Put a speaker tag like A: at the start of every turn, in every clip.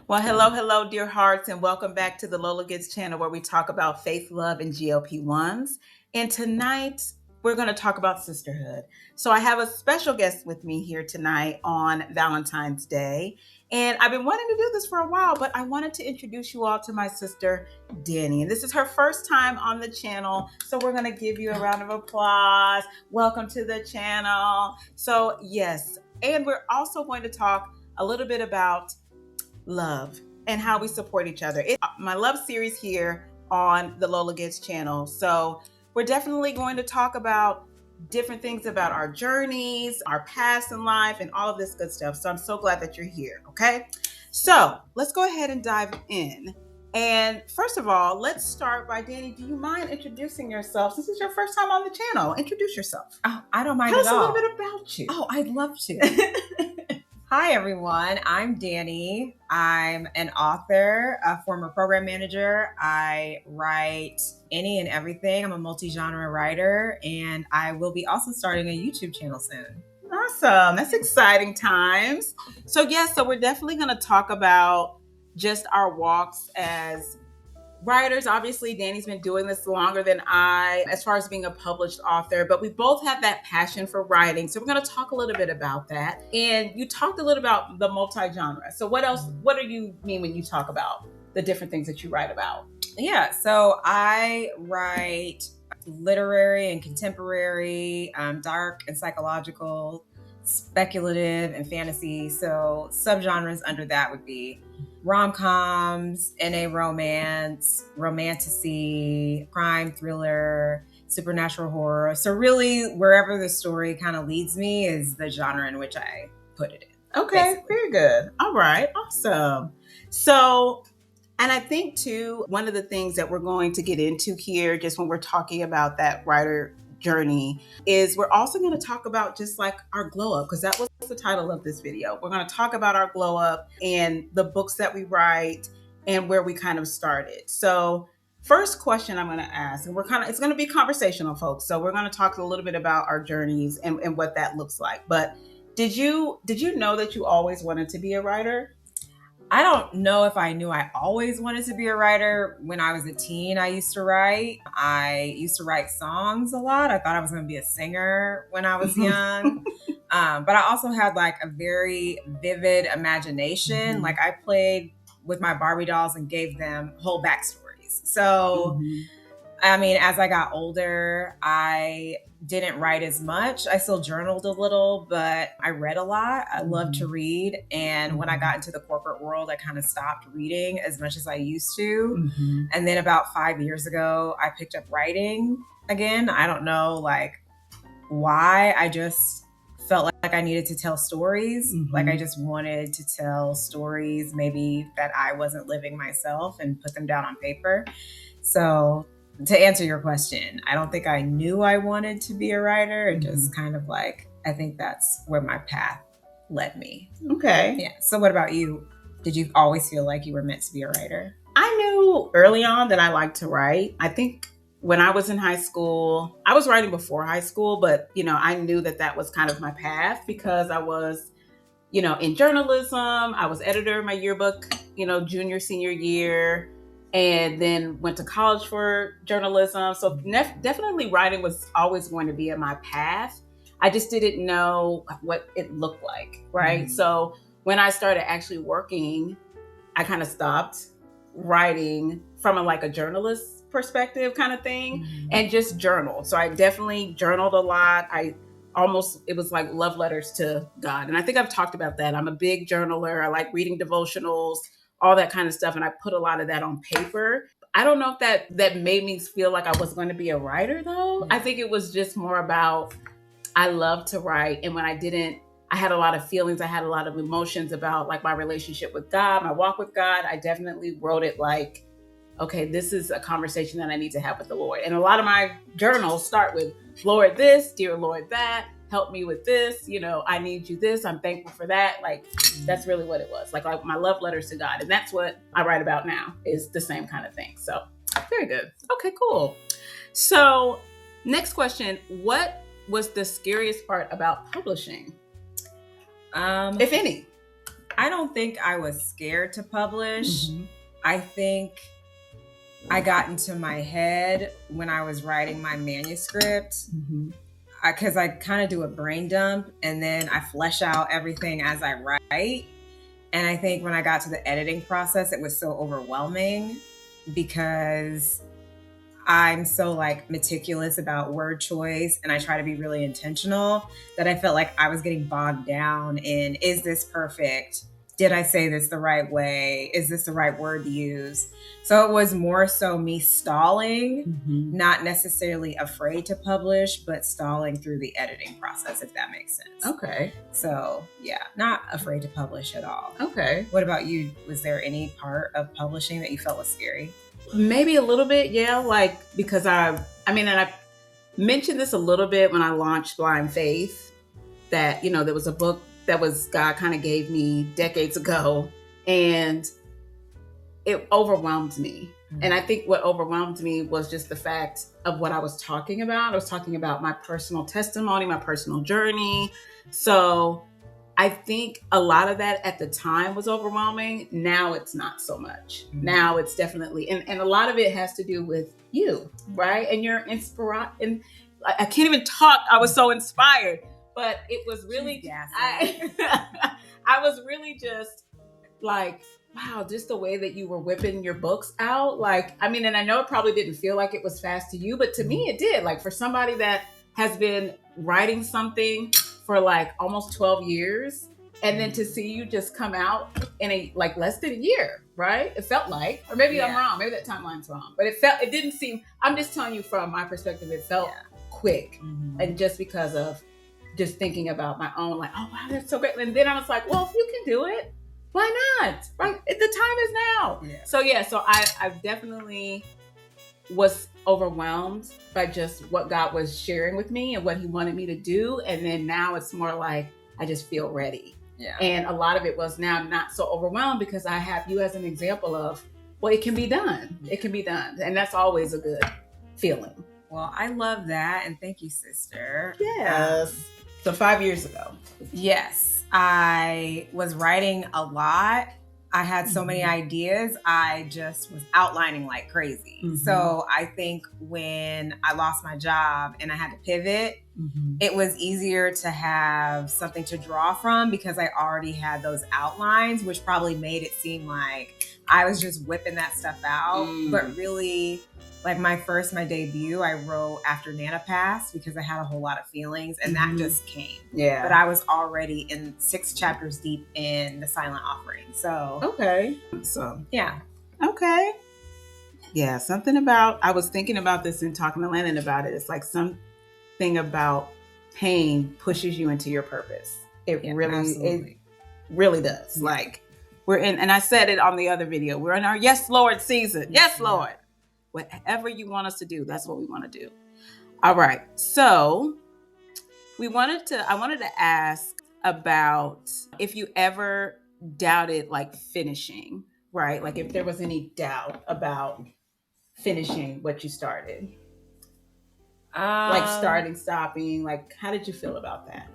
A: Well, hello, dear hearts, and welcome back to the Lola Gets channel where we talk about faith, love, and GLP-1s. And tonight, we're going to talk about sisterhood. So I have a special guest with me here tonight on Valentine's Day. And I've been wanting to do this for a while, but I wanted to introduce you all to my sister, Dani. And this is her first time on the channel. So we're going to give you a round of applause. Welcome to the channel. So yes, and we're also going to talk a little bit about love and how we support each other. It's my love series here on the Lola Gets channel. So we're definitely going to talk about different things about our journeys, our past in life, and all of this good stuff. So I'm so glad that you're here. Okay. So let's go ahead and dive in. And first of all, let's start by Dani. Do you mind introducing yourself? This is your first time on the channel. Introduce yourself.
B: Oh, I don't mind
A: Tell
B: at
A: us a
B: all.
A: little bit about you.
B: Oh, I'd love to. Hi, everyone. I'm Dani. I'm an author, a former program manager. I write any and everything. I'm a multi-genre writer, and I will be also starting a YouTube channel soon.
A: Awesome. That's exciting times. So we're definitely going to talk about just our walks as writers. Obviously, Dani's been doing this longer than I, as far as being a published author, but we both have that passion for writing. So we're going to talk a little bit about that. And you talked a little about the multi-genre. So what do you mean when you talk about the different things that you write about?
B: Yeah, so I write literary and contemporary, dark and psychological, speculative and fantasy. So subgenres under that would be rom-coms, NA romance, romantasy, crime, thriller, supernatural horror. So really, wherever the story kind of leads me is the genre in which I put it in.
A: Okay, basically. Very good. All right, awesome. So, and I think too, one of the things that we're going to get into here, just when we're talking about that writer journey, is we're also going to talk about just like our glow up, because that was the title of this video. We're going to talk about our glow up and the books that we write and where we kind of started. So first question I'm going to ask, and it's going to be conversational, folks. So we're going to talk a little bit about our journeys and what that looks like. But did you know that you always wanted to be a writer?
B: I don't know if I knew I always wanted to be a writer. When I was a teen, I used to write. I used to write songs a lot. I thought I was going to be a singer when I was young. But I also had like a very vivid imagination. Mm-hmm. Like I played with my Barbie dolls and gave them whole backstories. So, I mean, as I got older, I didn't write as much. I still journaled a little, but I read a lot. I love to read. And when I got into the corporate world, I kind of stopped reading as much as I used to. And then about 5 years ago, I picked up writing again. I don't know like why. I just felt like I needed to tell stories. Like I just wanted to tell stories maybe that I wasn't living myself and put them down on paper. So to answer your question, I don't think I knew I wanted to be a writer. It just kind of like, I think that's where my path led me.
A: Okay.
B: Yeah. So what about you? Did you always feel like you were meant to be a writer?
A: I knew early on that I liked to write. I think when I was in high school, I was writing before high school, but I knew that was kind of my path because I was, in journalism. I was editor of my yearbook, junior, senior year. And then went to college for journalism. So definitely writing was always going to be in my path. I just didn't know what it looked like, right? So when I started actually working, I kind of stopped writing from a journalist perspective kind of thing and just journaled. So I definitely journaled a lot. It was like love letters to God. And I think I've talked about that. I'm a big journaler. I like reading devotionals, all that kind of stuff. And I put a lot of that on paper. I don't know if that made me feel like I was going to be a writer though. I think it was just more about, I love to write. And when I didn't, I had a lot of feelings. I had a lot of emotions about like my relationship with God, my walk with God. I definitely wrote it like, okay, this is a conversation that I need to have with the Lord. And a lot of my journals start with, Lord this, dear Lord that, help me with this, I need you this, I'm thankful for that. Like, that's really what it was. Like my love letters to God. And that's what I write about now, is the same kind of thing. So very good. Okay, cool. So next question, what was the scariest part about publishing? If any?
B: I don't think I was scared to publish.
A: Mm-hmm.
B: I think I got into my head when I was writing my manuscript,
A: Mm-hmm.
B: because I kind of do a brain dump and then I flesh out everything as I write. And I think when I got to the editing process, it was so overwhelming because I'm so like meticulous about word choice and I try to be really intentional that I felt like I was getting bogged down in, is this perfect? Did I say this the right way? Is this the right word to use? So it was more so me stalling,
A: Mm-hmm.
B: not necessarily afraid to publish, but stalling through the editing process, if that makes sense.
A: Okay.
B: So yeah, not afraid to publish at all.
A: Okay.
B: What about you? Was there any part of publishing that you felt was scary?
A: Maybe a little bit, yeah. Like, because and I mentioned this a little bit when I launched Blind Faith, that, there was a book that God kind of gave me decades ago, and it overwhelmed me. Mm-hmm. And I think what overwhelmed me was just the fact of what I was talking about. I was talking about my personal testimony, my personal journey. So I think a lot of that at the time was overwhelming. Now it's not so much. Mm-hmm. Now it's definitely, and a lot of it has to do with you, right? And your inspiration. And I can't even talk. I was so inspired, but it was really, I was really just like, wow, just the way that you were whipping your books out. Like, and I know it probably didn't feel like it was fast to you, but to me it did. Like, for somebody that has been writing something for like almost 12 years, and then to see you just come out in less than a year, right? It felt like, or maybe I'm wrong, maybe that timeline's wrong, but it didn't seem, I'm just telling you from my perspective, it felt quick. Mm-hmm. And just because of just thinking about my own, like, oh wow, that's so great. And then I was like, well, if you can do it, why not? Right? The time is now. Yeah. So I definitely was overwhelmed by just what God was sharing with me and what he wanted me to do. And then now it's more like, I just feel ready. Yeah. And a lot of it was now not so overwhelmed because I have you as an example of, well, it can be done. It can be done. And that's always a good feeling.
B: Well, I love that. And thank you, sister.
A: Yes. So 5 years ago.
B: Yes. I was writing a lot. I had so many ideas. I just was outlining like crazy. Mm-hmm. So I think when I lost my job and I had to pivot, it was easier to have something to draw from because I already had those outlines, which probably made it seem like I was just whipping that stuff out. But really, like my debut, I wrote after Nana passed because I had a whole lot of feelings and that just came. Yeah. But I was already in 6 chapters deep in The Silent Offering. So.
A: Okay. So.
B: Yeah.
A: Okay. Yeah. Something about, I was thinking about this and talking to Landon about it. It's like something about pain pushes you into your purpose. It really does. Yeah. Like we're in, and I said it on the other video, we're in our Yes, Lord season. Yes, Lord. Whatever you want us to do, that's what we want to do. All right. So I wanted to ask about if you ever doubted like finishing, right? Like if there was any doubt about finishing what you started, like starting, stopping, like how did you feel about that?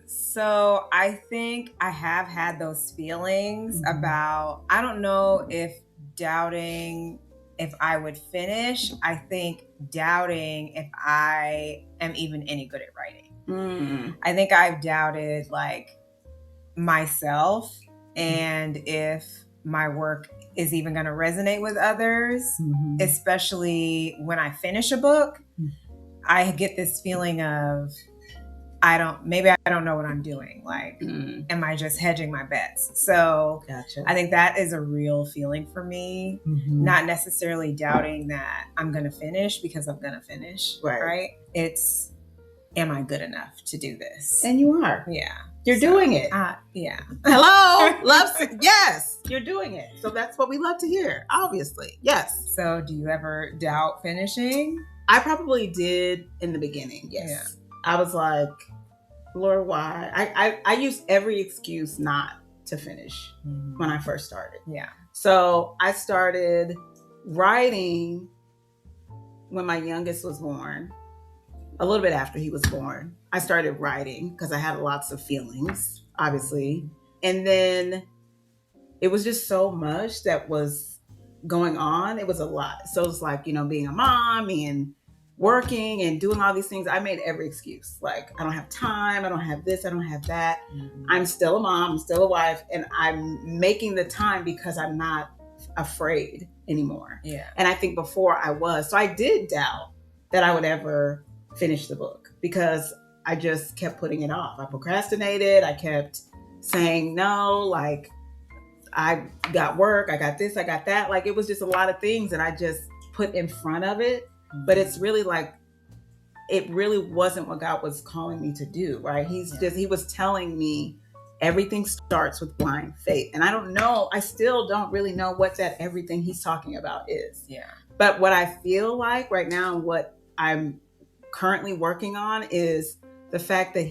B: So I think I have had those feelings about, I don't know if doubting if I would finish. I think doubting if I am even any good at writing. I think I've doubted like myself and if my work is even going to resonate with others, especially when I finish a book. I get this feeling of I don't know what I'm doing. Like, am I just hedging my bets? So gotcha. I think that is a real feeling for me, not necessarily doubting that I'm going to finish because I'm going to finish, right? It's, am I good enough to do this?
A: And you are.
B: Yeah.
A: You're doing it.
B: Yeah.
A: Hello. Yes, you're doing it. So that's what we love to hear, obviously. Yes.
B: So do you ever doubt finishing?
A: I probably did in the beginning. Yes. Yeah. I was like, Lord, why? I used every excuse not to finish when I first started. Yeah. So I started writing when my youngest was born, a little bit after he was born. I started writing because I had lots of feelings, obviously. And then it was just so much that was going on. It was a lot. So it's like, being a mom and working and doing all these things. I made every excuse. Like, I don't have time. I don't have this. I don't have that.
B: Mhm.
A: I'm still a mom. I'm still a wife. And I'm making the time because I'm not afraid anymore.
B: Yeah.
A: And I think before I was. So I did doubt that I would ever finish the book because I just kept putting it off. I procrastinated. I kept saying no. Like, I got work. I got this. I got that. Like, it was just a lot of things that I just put in front of it. But it's really like, it really wasn't what God was calling me to do, right? He was telling me everything starts with blind faith. And I still don't really know what that everything he's talking about is.
B: Yeah.
A: But what I feel like right now and what I'm currently working on is the fact that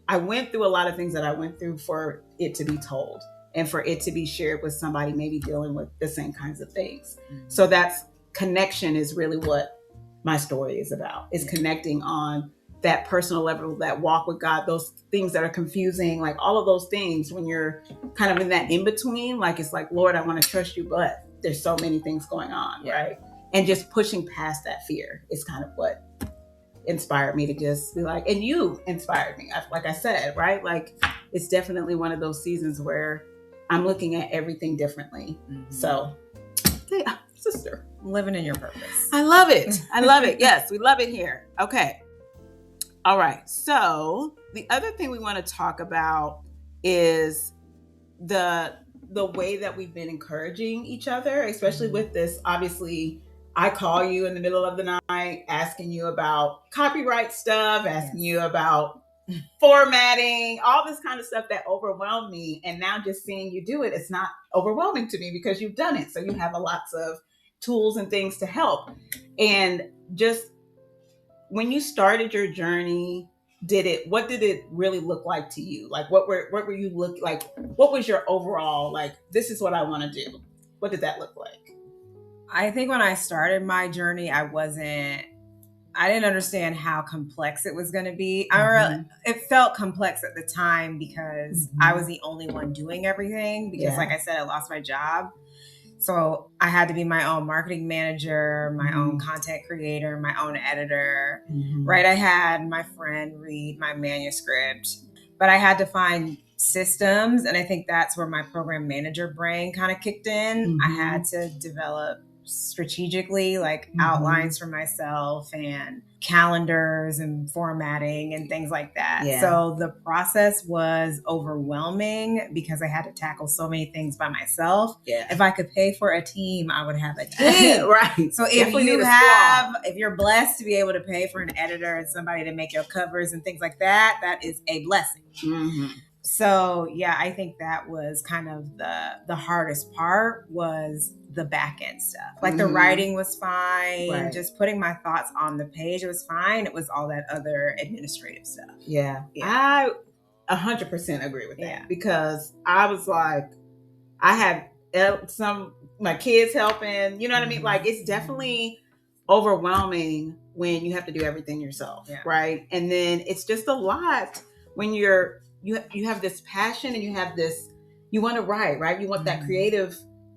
A: I went through a lot of things that I went through for it to be told and for it to be shared with somebody maybe dealing with the same kinds of things. Mm-hmm. So that's connection is really what my story is about, is connecting on that personal level, that walk with God, those things that are confusing, like all of those things when you're kind of in that in between, like, it's like, Lord, I want to trust you, but there's so many things going on, right? And just pushing past that fear is kind of what inspired me to just be like, and you inspired me, like I said, right? Like, it's definitely one of those seasons where I'm looking at everything differently. Mm-hmm. So, yeah, sister.
B: Living in your purpose.
A: I love it. I love it. Yes, we love it here. Okay. All right. So the other thing we want to talk about is the way that we've been encouraging each other, especially with this. Obviously, I call you in the middle of the night asking you about copyright stuff, asking you about formatting, all this kind of stuff that overwhelmed me. And now just seeing you do it, it's not overwhelming to me because you've done it. So you have lots of tools and things to help. And just when you started your journey, what did it really look like to you? Like, what were you like? What was your overall, like, this is what I want to do? What did that look like?
B: I think when I started my journey, I didn't understand how complex it was going to be. Mm-hmm. It felt complex at the time because I was the only one doing everything because, like I said, I lost my job. So I had to be my own marketing manager, my own content creator, my own editor, right? I had my friend read my manuscript, but I had to find systems. And I think that's where my program manager brain kind of kicked in. I had to develop strategically, like outlines for myself and calendars and formatting and things like that. Yeah. So the process was overwhelming because I had to tackle so many things by myself. Yeah. If I could pay for a team, I would have a team. Right. So if you're blessed to be able to pay for an editor and somebody to make your covers and things like that, that is a blessing. Mm-hmm. So yeah, I think that was kind of the hardest part was the back end stuff. Like the writing was fine. Right. Just putting my thoughts on the page, it was fine. It was all that other administrative stuff. Yeah.
A: I 100% agree with that because I was like, I had my kids helping, you know what I mean? Like, it's definitely overwhelming when you have to do everything yourself. Yeah. Right. And then it's just a lot when you have this passion and you want to write, right? You want that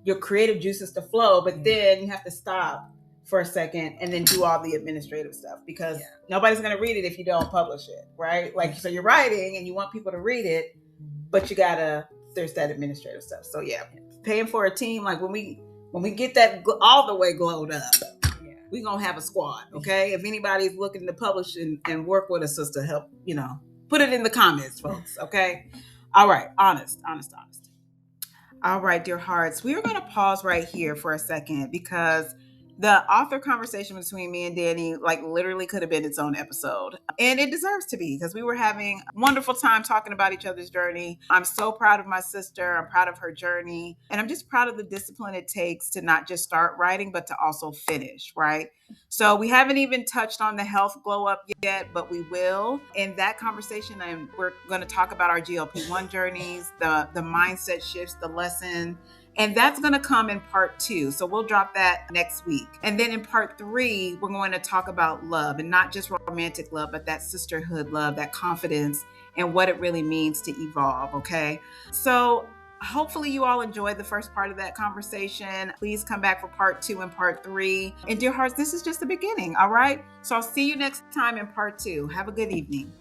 A: your creative juices to flow, but then you have to stop for a second and then do all the administrative stuff because nobody's going to read it if you don't publish it, right? Like, so you're writing and you want people to read it, but there's that administrative stuff. So paying for a team, like when we get that all the way glowed up, we're going to have a squad. Okay. If anybody's looking to publish and work with us to help, put it in the comments, folks. Okay. All right. Honest. All right, dear hearts. We are going to pause right here for a second because the author conversation between me and Dani, like, literally could have been its own episode. And it deserves to be because we were having a wonderful time talking about each other's journey. I'm so proud of my sister. I'm proud of her journey. And I'm just proud of the discipline it takes to not just start writing, but to also finish, right? So we haven't even touched on the health glow up yet, but we will. In that conversation, we're going to talk about our GLP-1 journeys, the mindset shifts, the lesson. And that's going to come in part 2. So we'll drop that next week. And then in part 3, we're going to talk about love, and not just romantic love, but that sisterhood love, that confidence, and what it really means to evolve. Okay. So hopefully you all enjoyed the first part of that conversation. Please come back for part 2 and part 3. And dear hearts, this is just the beginning, all right? So I'll see you next time in part 2. Have a good evening.